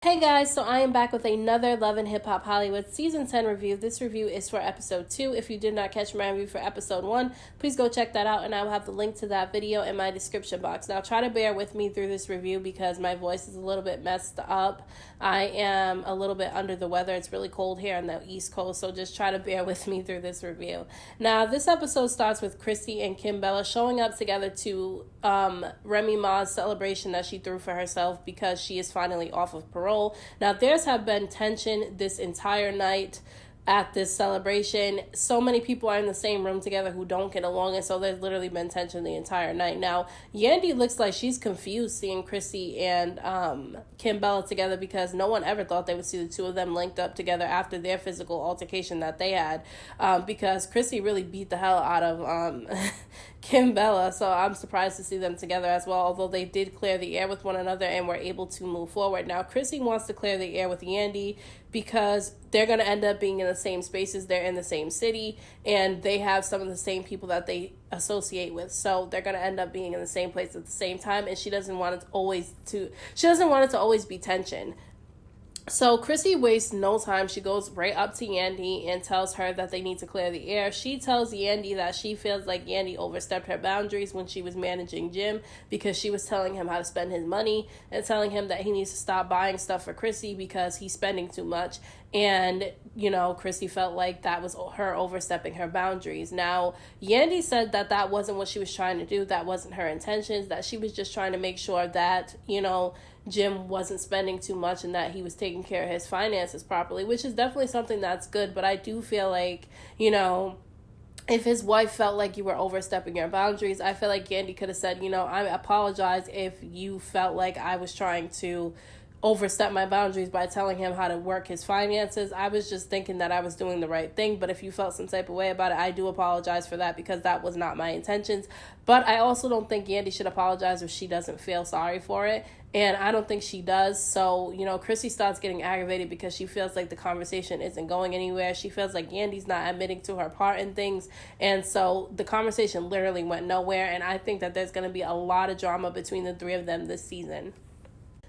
Hey guys, so I am back with another Love and Hip Hop Hollywood Season 10 review. This review is for episode 2. If you did not catch my review for episode 1, please go check that out and I will have the link to that video in my description box. Now try to bear with me through this review because my voice is a little bit messed up. I am a little bit under the weather. It's really cold here on the East Coast, so just try to bear with me through this review. Now this episode starts with Chrissy and Kimbella showing up together to Remy Ma's celebration that she threw for herself because she is finally off of parole. Now, there's have been tension this entire night at this celebration. So many people are in the same room together who don't get along, and so there's literally been tension the entire night. Now, Yandy looks like she's confused seeing Chrissy and Kimbella together because no one ever thought they would see the two of them linked up together after their physical altercation that they had, because Chrissy really beat the hell out of Kimbella, so I'm surprised to see them together as well, although they did clear the air with one another and were able to move forward. Now, Chrissy wants to clear the air with Yandy because they're going to end up being in the same spaces, they're in the same city, and they have some of the same people that they associate with, so they're going to end up being in the same place at the same time, and she doesn't want it to always be tension. So Chrissy wastes no time. She goes right up to Yandy and tells her that they need to clear the air. She tells Yandy that she feels like Yandy overstepped her boundaries when she was managing Jim because she was telling him how to spend his money and telling him that he needs to stop buying stuff for Chrissy because he's spending too much. And, Chrissy felt like that was her overstepping her boundaries. Now, Yandy said that that wasn't what she was trying to do. That wasn't her intentions, that she was just trying to make sure that, Jim wasn't spending too much and that he was taking care of his finances properly, which is definitely something that's good. But I do feel like, if his wife felt like you were overstepping your boundaries, I feel like Yandy could have said, I apologize if you felt like I was trying to overstep my boundaries by telling him how to work his finances. I was just thinking that I was doing the right thing, but if you felt some type of way about it, I do apologize for that because that was not my intentions. But I also don't think Yandy should apologize if she doesn't feel sorry for it, and I don't think she does. So, Chrissy starts getting aggravated because she feels like the conversation isn't going anywhere. She feels like Yandy's not admitting to her part in things, and so the conversation literally went nowhere, and I think that there's going to be a lot of drama between the three of them this season.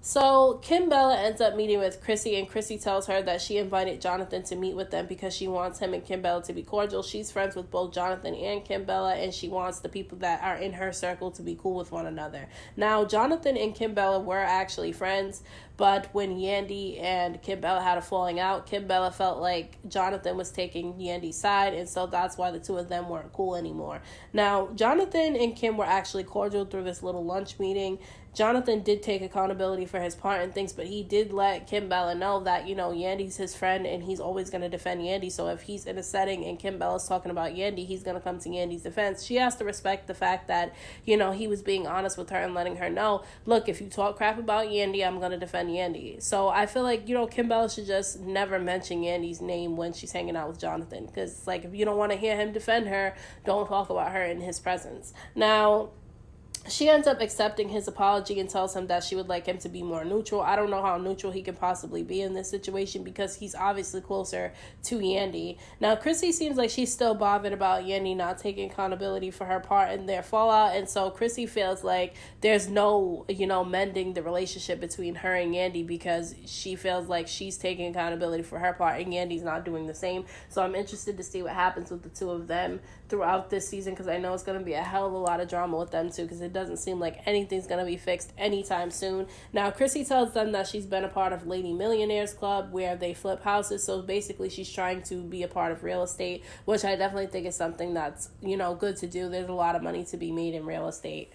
So Kimbella ends up meeting with Chrissy, and Chrissy tells her that she invited Jonathan to meet with them because she wants him and Kimbella to be cordial. She's friends with both Jonathan and Kimbella, and she wants the people that are in her circle to be cool with one another. Now, Jonathan and Kimbella were actually friends, but when Yandy and Kimbella had a falling out, Kimbella felt like Jonathan was taking Yandy's side, and so that's why the two of them weren't cool anymore. Now, Jonathan and Kim were actually cordial through this little lunch meeting. Jonathan did take accountability for his part and things, but he did let Kimbella know that, Yandy's his friend and he's always going to defend Yandy. So if he's in a setting and Kimbella's talking about Yandy, he's going to come to Yandy's defense. She has to respect the fact that, he was being honest with her and letting her know, look, if you talk crap about Yandy, I'm going to defend Yandy. So I feel like, Kimbella should just never mention Yandy's name when she's hanging out with Jonathan. Because, if you don't want to hear him defend her, don't talk about her in his presence. Now, she ends up accepting his apology and tells him that she would like him to be more neutral. I don't know how neutral he could possibly be in this situation because he's obviously closer to Yandy. Now, Chrissy seems like she's still bothered about Yandy not taking accountability for her part in their fallout, and so Chrissy feels like there's no, mending the relationship between her and Yandy because she feels like she's taking accountability for her part and Yandy's not doing the same. So I'm interested to see what happens with the two of them throughout this season because I know it's going to be a hell of a lot of drama with them too because it doesn't seem like anything's going to be fixed anytime soon. Now, Chrissy tells them that she's been a part of Lady Millionaires Club where they flip houses, so basically she's trying to be a part of real estate, which I definitely think is something that's, good to do. There's a lot of money to be made in real estate.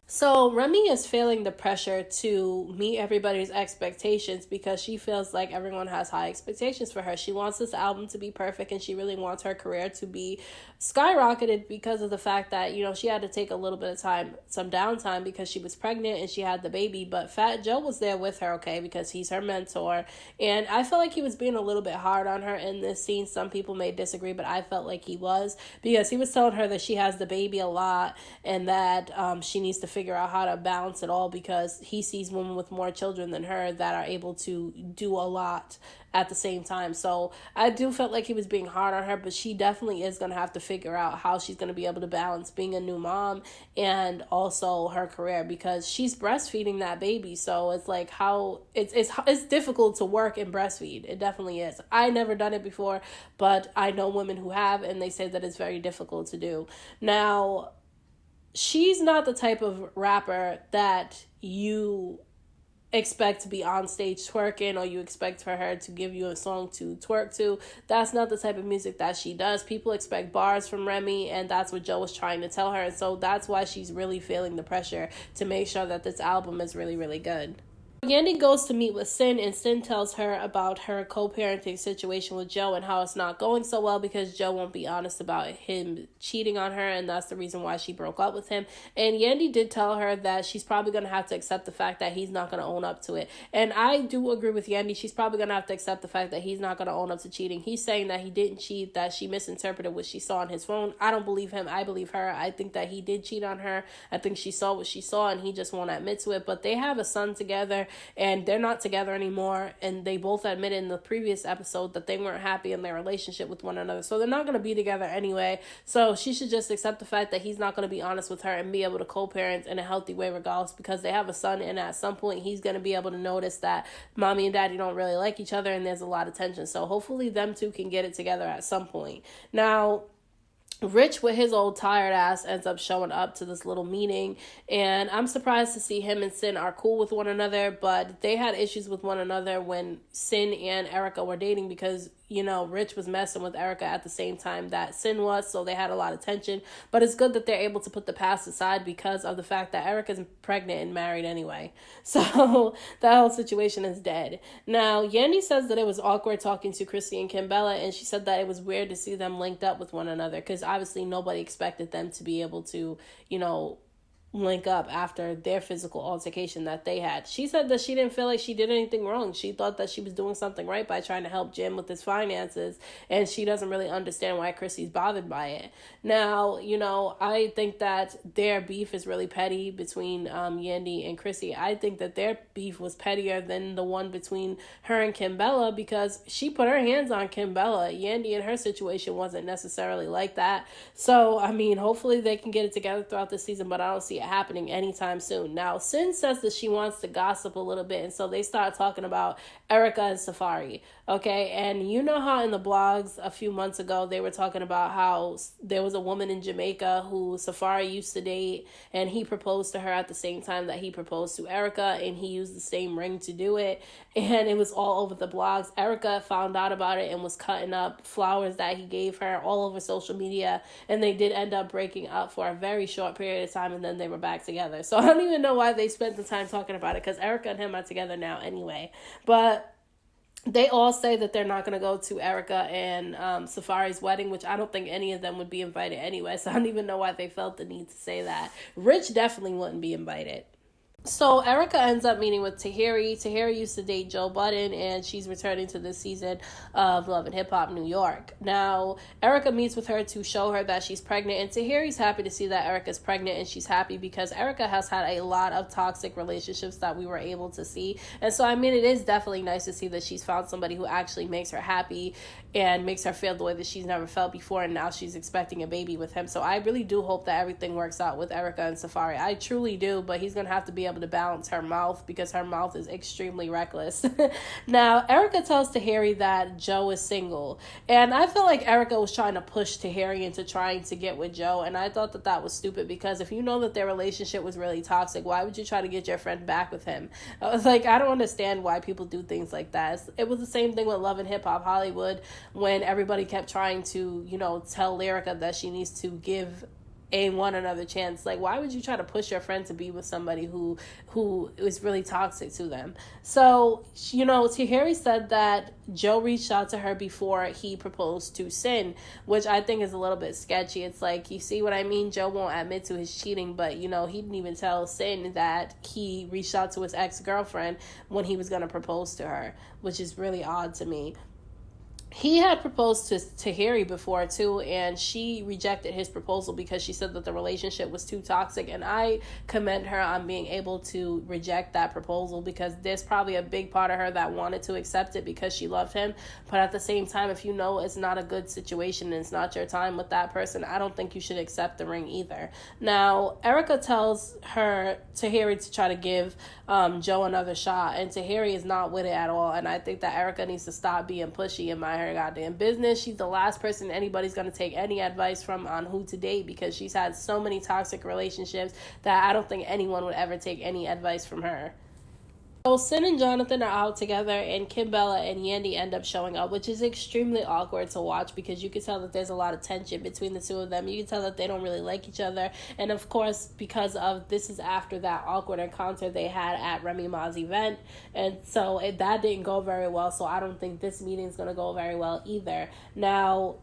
So Remy is feeling the pressure to meet everybody's expectations because she feels like everyone has high expectations for her. She wants this album to be perfect and she really wants her career to be skyrocketed because of the fact that, she had to take a little bit of time, some downtime because she was pregnant and she had the baby. But Fat Joe was there with her, okay, because he's her mentor. And I felt like he was being a little bit hard on her in this scene. Some people may disagree, but I felt like he was because he was telling her that she has the baby a lot and that she needs to figure out how to balance it all, because he sees women with more children than her that are able to do a lot at the same time. So I do feel like he was being hard on her, but she definitely is going to have to figure out how she's going to be able to balance being a new mom and also her career, because she's breastfeeding that baby. So it's like, how it's difficult to work and breastfeed. It definitely is. I never done it before, but I know women who have, and they say that it's very difficult to do. Now, she's not the type of rapper that you expect to be on stage twerking, or you expect for her to give you a song to twerk to. That's not the type of music that she does. People expect bars from Remy, and that's what Joe was trying to tell her. And so that's why she's really feeling the pressure to make sure that this album is really, really good. Yandy goes to meet with Sin, and Sin tells her about her co-parenting situation with Joe and how it's not going so well because Joe won't be honest about him cheating on her, and that's the reason why she broke up with him. And Yandy did tell her that she's probably going to have to accept the fact that he's not going to own up to it. And I do agree with Yandy. She's probably going to have to accept the fact that he's not going to own up to cheating. He's saying that he didn't cheat, that she misinterpreted what she saw on his phone. I don't believe him. I believe her. I think that he did cheat on her. I think she saw what she saw, and he just won't admit to it. But they have a son together, and they're not together anymore, and they both admitted in the previous episode that they weren't happy in their relationship with one another, so they're not going to be together anyway. So she should just accept the fact that he's not going to be honest with her and be able to co-parent in a healthy way regardless, because they have a son, and at some point he's going to be able to notice that mommy and daddy don't really like each other and there's a lot of tension. So hopefully them two can get it together at some point. Now, Rich, with his old tired ass, ends up showing up to this little meeting, and I'm surprised to see him and Sin are cool with one another, but they had issues with one another when Sin and Erica were dating, because, you know, Rich was messing with Erica at the same time that Sin was, so they had a lot of tension. But it's good that they're able to put the past aside because of the fact that Erica's pregnant and married anyway. So that whole situation is dead. Now, Yandy says that it was awkward talking to Chrissy and Kimbella, and she said that it was weird to see them linked up with one another, because obviously nobody expected them to be able to, you know, link up after their physical altercation that they had. She said that she didn't feel like she did anything wrong. She thought that she was doing something right by trying to help Jim with his finances, and she doesn't really understand why Chrissy's bothered by it. Now, you know, I think that their beef is really petty between Yandy and Chrissy. I think that their beef was pettier than the one between her and Kimbella, because she put her hands on Kimbella. Yandy in her situation wasn't necessarily like that. So, I mean, hopefully they can get it together throughout the season, but I don't see it happening anytime soon. Now, Sin says that she wants to gossip a little bit, and so they start talking about Erica and Safari, okay? And you know how in the blogs a few months ago they were talking about how there was a woman in Jamaica who Safari used to date, and he proposed to her at the same time that he proposed to Erica, and he used the same ring to do it, and it was all over the blogs. Erica found out about it and was cutting up flowers that he gave her all over social media, and they did end up breaking up for a very short period of time, and then they were back together. So I don't even know why they spent the time talking about it, because Erica and him are together now anyway. But they all say that they're not going to go to Erica and Safari's wedding, which I don't think any of them would be invited anyway. So I don't even know why they felt the need to say that. Rich definitely wouldn't be invited. So Erica ends up meeting with Tahiry. Tahiry used to date Joe Budden, and she's returning to this season of Love and Hip Hop New York. Now, Erica meets with her to show her that she's pregnant, and Tahiry's happy to see that Erica's pregnant, and she's happy because Erica has had a lot of toxic relationships that we were able to see. And so, I mean, it is definitely nice to see that she's found somebody who actually makes her happy and makes her feel the way that she's never felt before, and now she's expecting a baby with him. So I really do hope that everything works out with Erica and Safari. I truly do, but he's going to have to be able to balance her mouth, because her mouth is extremely reckless. Now, Erica tells Tahiry that Joe is single, and I feel like Erica was trying to push Tahiry into trying to get with Joe, and I thought that that was stupid, because if you know that their relationship was really toxic, why would you try to get your friend back with him? I was like, I don't understand why people do things like that. It was the same thing with Love and Hip Hop Hollywood, when everybody kept trying to, you know, tell Lyrica that she needs to give one another chance. Like, why would you try to push your friend to be with somebody who is really toxic to them? So, you know, Tahiry said that Joe reached out to her before he proposed to Sin, which I think is a little bit sketchy. It's like, you see what I mean? Joe won't admit to his cheating, but, you know, he didn't even tell Sin that he reached out to his ex-girlfriend when he was going to propose to her, which is really odd to me. he had proposed to Tahiry before too, and she rejected his proposal because she said that the relationship was too toxic. And I commend her on being able to reject that proposal, because there's probably a big part of her that wanted to accept it because she loved him. But at the same time, if you know it's not a good situation and it's not your time with that person, I don't think you should accept the ring either. Now, Erica tells her Tahiry to try to give Joe another shot, and Tahiry is not with it at all. And I think that Erica needs to stop being pushy and mind her goddamn business. She's the last person anybody's going to take any advice from on who to date, because she's had so many toxic relationships that I don't think anyone would ever take any advice from her. So Sin and Jonathan are out together, and Kimbella and Yandy end up showing up, which is extremely awkward to watch, because you can tell that there's a lot of tension between the two of them. You can tell that they don't really like each other, and of course, because of this is after that awkward encounter they had at Remy Ma's event, and so that didn't go very well. So I don't think this meeting is going to go very well either. Now,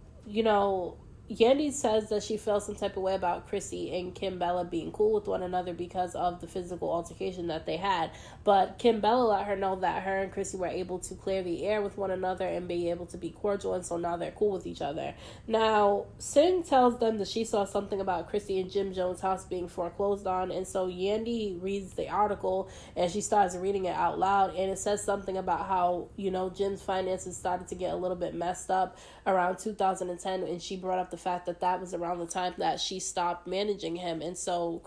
Yandy says that she feels some type of way about Chrissy and Kimbella being cool with one another because of the physical altercation that they had. But Kimbella let her know that her and Chrissy were able to clear the air with one another and be able to be cordial, and so now they're cool with each other. Now, Sin tells them that she saw something about Chrissy and Jim Jones' house being foreclosed on, and so Yandy reads the article and she starts reading it out loud, and it says something about how, Jim's finances started to get a little bit messed up around 2010, and she brought up the fact that that was around the time that she stopped managing him. And so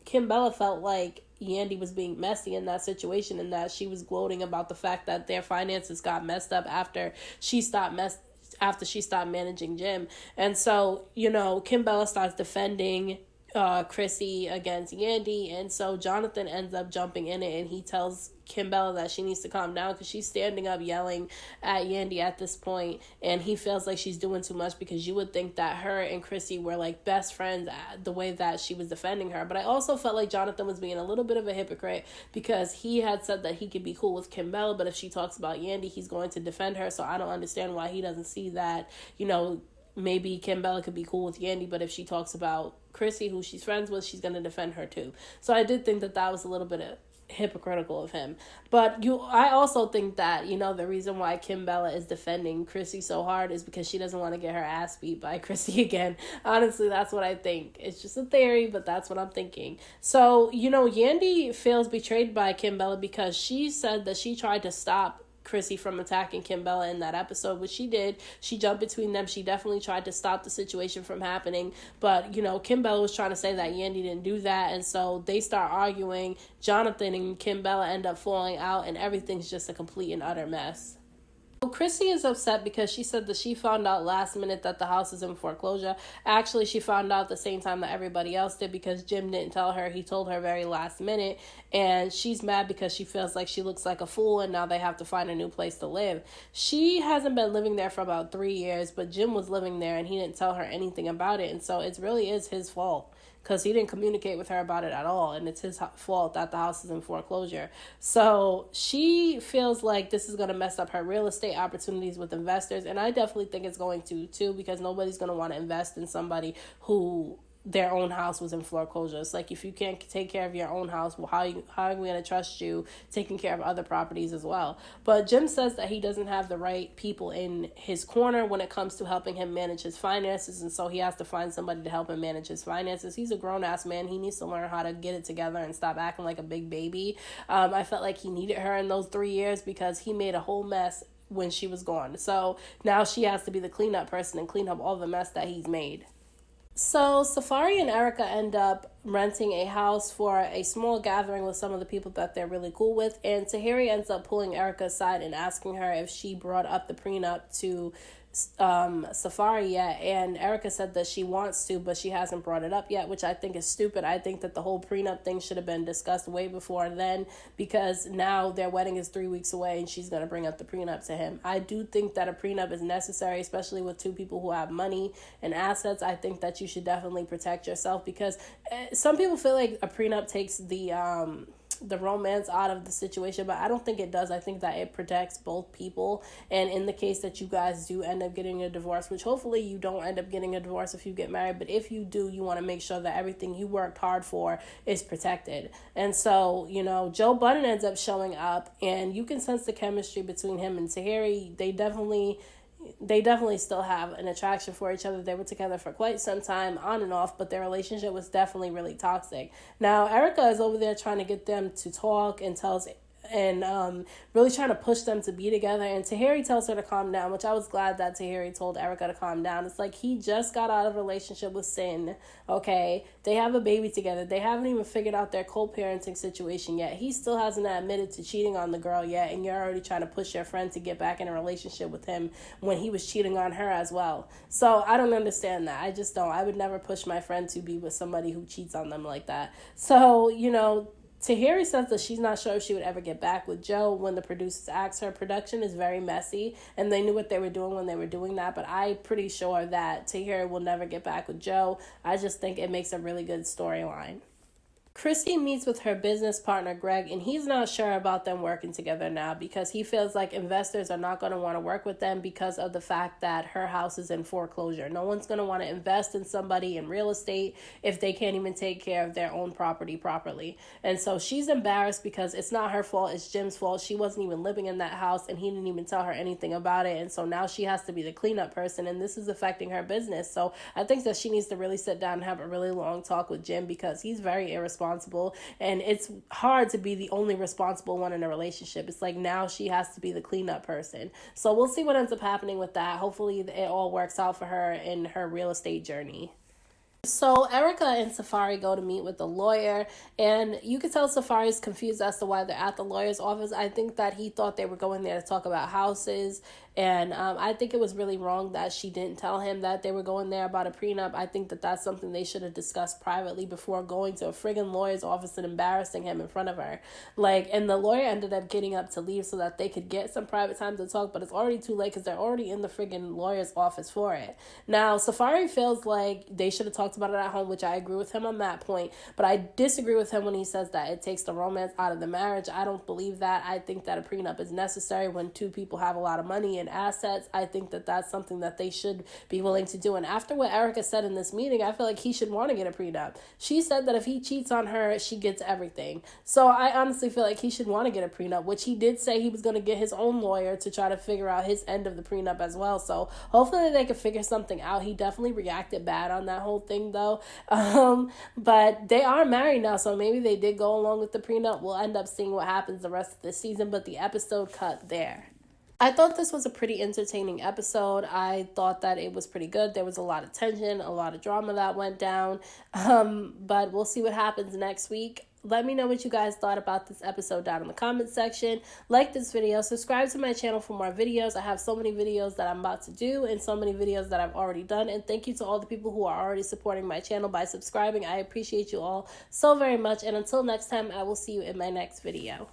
Kimbella felt like Yandy was being messy in that situation, and that she was gloating about the fact that their finances got messed up after she stopped managing Jim. And so, Kimbella starts defending Chrissy against Yandy, and so Jonathan ends up jumping in it, and he tells Kimbella that she needs to calm down because she's standing up yelling at Yandy at this point, and he feels like she's doing too much, because you would think that her and Chrissy were like best friends the way that she was defending her. But I also felt like Jonathan was being a little bit of a hypocrite, because he had said that he could be cool with Kimbella, but if she talks about Yandy, he's going to defend her. So I don't understand why he doesn't see that, maybe Kimbella could be cool with Yandy, but if she talks about Chrissy, who she's friends with, she's going to defend her too. So I did think that was a little bit hypocritical of him. But I also think that, the reason why Kimbella is defending Chrissy so hard is because she doesn't want to get her ass beat by Chrissy again. Honestly, that's what I think. It's just a theory, but that's what I'm thinking. So, Yandy feels betrayed by Kimbella, because she said that she tried to stop Chrissy from attacking Kimbella in that episode, which she did. She jumped between them. She definitely tried to stop the situation from happening. But, Kimbella was trying to say that Yandy didn't do that. And so they start arguing. Jonathan and Kimbella end up falling out, and everything's just a complete and utter mess. Chrissy is upset because she said that she found out last minute that the house is in foreclosure. Actually, she found out the same time that everybody else did, because Jim didn't tell her. He told her very last minute, and she's mad because she feels like she looks like a fool, and now they have to find a new place to live. She hasn't been living there for about 3 years, but Jim was living there, and he didn't tell her anything about it, and so it really is his fault, because he didn't communicate with her about it at all, and it's his fault that the house is in foreclosure. So she feels like this is going to mess up her real estate opportunities with investors, and I definitely think it's going to too, because nobody's going to want to invest in somebody who their own house was in foreclosure. It's like, if you can't take care of your own house, well, how are we going to trust you taking care of other properties as well? But Jim says that he doesn't have the right people in his corner when it comes to helping him manage his finances, and so he has to find somebody to help him manage his finances. He's a grown-ass man. He needs to learn how to get it together and stop acting like a big baby. I felt like he needed her in those 3 years, because he made a whole mess when she was gone. So now she has to be the cleanup person and clean up all the mess that he's made. So Safari and Erica end up renting a house for a small gathering with some of the people that they're really cool with, and Tahiry ends up pulling Erica aside and asking her if she brought up the prenup to Safari yet, and Erica said that she wants to, but she hasn't brought it up yet, which I think is stupid. I think that the whole prenup thing should have been discussed way before then, because now their wedding is 3 weeks away and she's going to bring up the prenup to him. I do think that a prenup is necessary, especially with two people who have money and assets. I think that you should definitely protect yourself, because some people feel like a prenup takes the the romance out of the situation, but I don't think it does. I think that it protects both people. And in the case that you guys do end up getting a divorce, which hopefully you don't end up getting a divorce if you get married, but if you do, you want to make sure that everything you worked hard for is protected. And so, you know, Joe Budden ends up showing up, and you can sense the chemistry between him and Tahiry. They definitely still have an attraction for each other. They were together for quite some time, on and off, but their relationship was definitely really toxic. Now, Erica is over there trying to get them to talk and really trying to push them to be together. And Tahiry tells her to calm down, which I was glad that Tahiry told Erica to calm down. It's like he just got out of a relationship with Sin, okay? They have a baby together. They haven't even figured out their co-parenting situation yet. He still hasn't admitted to cheating on the girl yet, and you're already trying to push your friend to get back in a relationship with him when he was cheating on her as well. So I don't understand that. I just don't. I would never push my friend to be with somebody who cheats on them like that. So, you know, Tahiry says that she's not sure if she would ever get back with Joe when the producers asked her. Production is very messy, and they knew what they were doing when they were doing that, but I'm pretty sure that Tahiry will never get back with Joe. I just think it makes a really good storyline. Christy meets with her business partner, Greg, and he's not sure about them working together now because he feels like investors are not going to want to work with them because of the fact that her house is in foreclosure. No one's going to want to invest in somebody in real estate if they can't even take care of their own property properly. And so she's embarrassed because it's not her fault, it's Jim's fault. She wasn't even living in that house, and he didn't even tell her anything about it. And so now she has to be the cleanup person, and this is affecting her business. So I think that she needs to really sit down and have a really long talk with Jim because he's very irresponsible. And it's hard to be the only responsible one in a relationship. It's like now she has to be the cleanup person. So we'll see what ends up happening with that. Hopefully it all works out for her in her real estate journey. So Erica and Safari go to meet with the lawyer, and you can tell Safari's confused as to why they're at the lawyer's office. I think that he thought they were going there to talk about houses, and I think it was really wrong that she didn't tell him that they were going there about a prenup. I think that that's something they should have discussed privately before going to a friggin' lawyer's office and embarrassing him in front of her. And the lawyer ended up getting up to leave so that they could get some private time to talk, but it's already too late because they're already in the friggin' lawyer's office for it. Now, Safari feels like they should have talked about it at home, which I agree with him on that point, but I disagree with him when he says that it takes the romance out of the marriage. I don't believe that. I think that a prenup is necessary when two people have a lot of money and assets. I think that that's something that they should be willing to do. And after what Erica said in this meeting, I feel like he should want to get a prenup. She said that if he cheats on her, she gets everything. So I honestly feel like he should want to get a prenup, which he did say he was going to get his own lawyer to try to figure out his end of the prenup as well. So hopefully they can figure something out. He definitely reacted bad on that whole thing though. But they are married now, so maybe they did go along with the prenup. We'll end up seeing what happens the rest of the season, but the episode cut there. I thought this was a pretty entertaining episode. I thought that it was pretty good. There was a lot of tension, a lot of drama that went down. But we'll see what happens next week. Let me know what you guys thought about this episode down in the comments section. Like this video, subscribe to my channel for more videos. I have so many videos that I'm about to do and so many videos that I've already done. And thank you to all the people who are already supporting my channel by subscribing. I appreciate you all so very much. And until next time, I will see you in my next video.